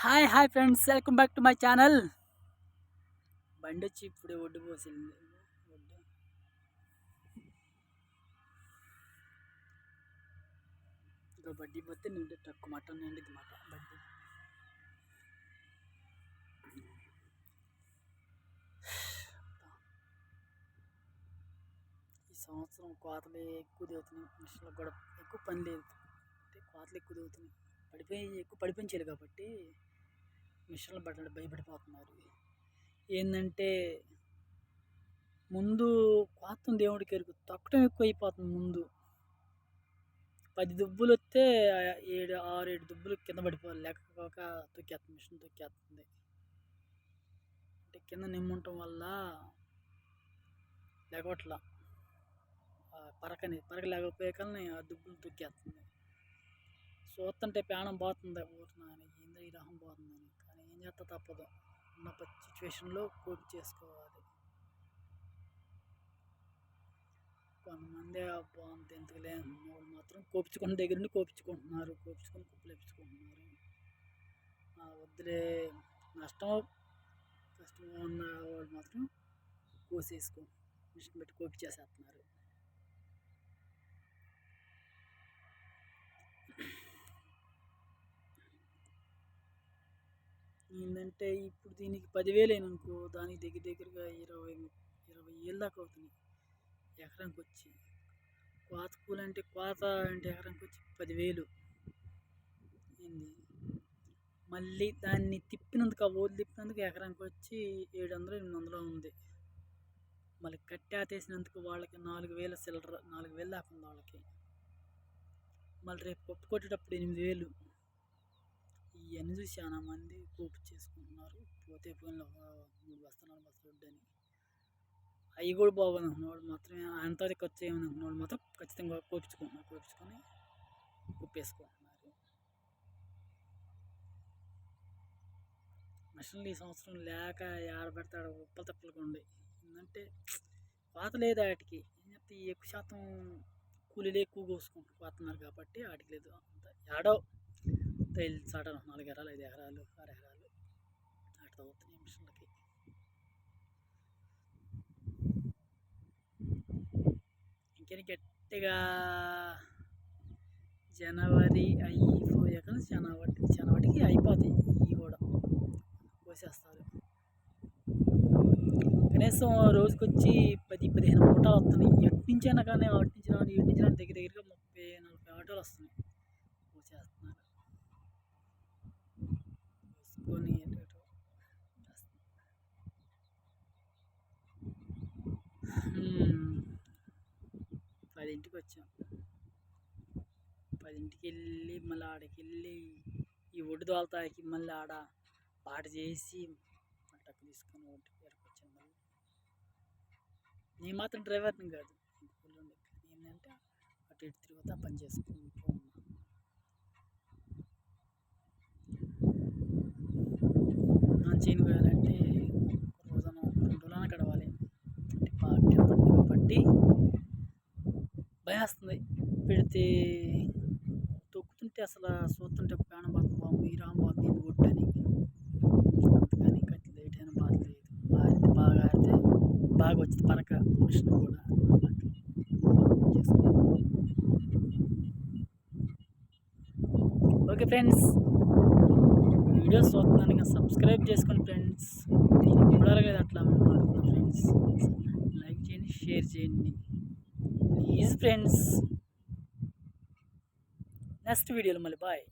Hi friends, welcome back to my channel. బండి వచ్చి ఇప్పుడే ఒడ్డు పోసింది. ఇంకా బడ్డీ పోతే నిండి తక్కువ మటన్ నిండిది మాట బడ్డీ. ఈ సంవత్సరం కోతలు ఎక్కువ దిగుతున్నాయి. మిషన్లకు కూడా ఎక్కువ పని లేదు, అంటే కోతలు ఎక్కువ దిగుతున్నాయి. ఎక్కువ పడిపోయించాలి కాబట్టి మిషన్లు పడ్డ భయపడిపోతున్నారు. ఏంటంటే ముందు కోతం దేవుడికి ఎరుకు తొక్కడం ఎక్కువ అయిపోతుంది. ముందు 10 దుబ్బులు వస్తే 6-7 దుబ్బులు కింద పడిపోవాలి, లేకపోక తొక్కేస్తుంది, మిషన్ తొక్కేస్తుంది. అంటే కింద నిమ్ముంటం వల్ల లేకపోట్లా పరక లేకపోయే కానీ ఆ దుబ్బులు తొక్కేస్తుంది. చూస్తుంటే ప్రాణం పోతుంది. ఊరినాని ఏందో ఈ రకం పోతుందని, కానీ ఏం చేస్తా తప్పదు. ఉన్న సిచ్యువేషన్లో కోపి చేసుకోవాలి. కొంతమంది బాగుంది ఎందుకులే వాళ్ళు మాత్రం కోపించుకున్న దగ్గర నుండి కోపించుకుంటున్నారు, కోపించుకొని కుప్పలు వేపించుకుంటున్నారు. వద్దులే కష్టం ఉన్న వాళ్ళు మాత్రం కోసేసుకో మిషన్ పెట్టి కోపించేసేస్తున్నారు. ఏంటంటే ఇప్పుడు దీనికి 10,000 అయిననుకో, దానికి దగ్గరగా 20 ఏళ్ళ దాకా అవుతున్నాయి ఎకరానికి వచ్చి. కోత అంటే ఎకరానికి వచ్చి 10,000 ఏంది. మళ్ళీ దాన్ని తిప్పినందుకు, ఆ ఓళ్ళు తిప్పినందుకు ఎకరానికి వచ్చి 700-800 ఉంది. మళ్ళీ కట్టేసినందుకు వాళ్ళకి 4,000 చిల్లర, 4,000 దాకా ఉంది వాళ్ళకి. మళ్ళీ రేపు పప్పు కొట్టేటప్పుడు 8,000. ఇవన్నీ చూసి చాలా మంది కోపి చేసుకుంటున్నారు. పోతే పోయిన 3 బస్తాలు 4 బస్తాలు వడ్డని అవి కూడా బాగుంది అనుకున్నవాడు మాత్రమే, అంత ఖర్చు ఏమని అనుకున్నవాడు మాత్రం ఖచ్చితంగా కోపించుకొని కుప్పేసుకుంటున్నారు. మిషన్లు ఈ సంవత్సరం లేక ఏడబెడతాడు ఉప్పలు తప్పలుగా ఉండే. ఏంటంటే కోత లేదు వాటికి. ఎక్కువ శాతం కూలీలు ఎక్కువ కోసుకుంటున్నారు కాబట్టి వాటికి లేదు. అంత ఏడో చాట 4 ఎకరాలు 5 ఎకరాలు 6 ఎకరాలు అట్లా అవుతున్నాయి మిషన్లకి. ఇంకేం గట్టిగా జనవరి అయిపోయే కానీ జనవరికి అయిపోతాయి. ఇవి కూడా కోసేస్తారు. కనీసం రోజుకొచ్చి 10-15 మూటలు వస్తున్నాయి. ఎటు నుంచైనా కానీ దగ్గరగా 30-40 ఆటోలు వస్తున్నాయి. కోసేస్తున్నారు, కోసుకొని 10ంటికి వచ్చాం. 10ంటికి వెళ్ళి మళ్ళీ ఆడికి వెళ్ళి ఈ ఒడ్డు దోలతాకి మళ్ళీ ఆడ పాట చేసి టక్కు తీసుకొని ఒడ్డుకి వచ్చాను. మళ్ళీ నేను మాత్రం డ్రైవర్ని కాదు, ఏంటంటే అటు ఇటు తిరుగుతా పని చేసుకుంటూ ఉన్నా. చేయను కావాలంటే రోజున 2 రోజులైనా గడవాలి. అంటే బాగా కింద పడింది కాబట్టి భయం వస్తుంది. పెడితే తొక్కుతుంటే అసలు చూస్తుంటే ప్రాణం పోతుంది, ఈ రామ్ పోతుంది ఒడ్డు అని. అందుకని కత్తి లేట్ అయినా బాధ లేదు. బాగా ఆడితే బాగా వచ్చింది పరక మిషన్ కూడా. ఓకే ఫ్రెండ్స్, వీడియోస్ చూస్తున్నాను ఇంకా సబ్స్క్రైబ్ చేసుకోండి ఫ్రెండ్స్. నేను ఎప్పుడు అడగలేదు అట్లా అడుగుతున్నా ఫ్రెండ్స్. లైక్ చేయండి, షేర్ చేయండి ప్లీజ్ ఫ్రెండ్స్. నెక్స్ట్ వీడియోలో మళ్ళీ బాయ్.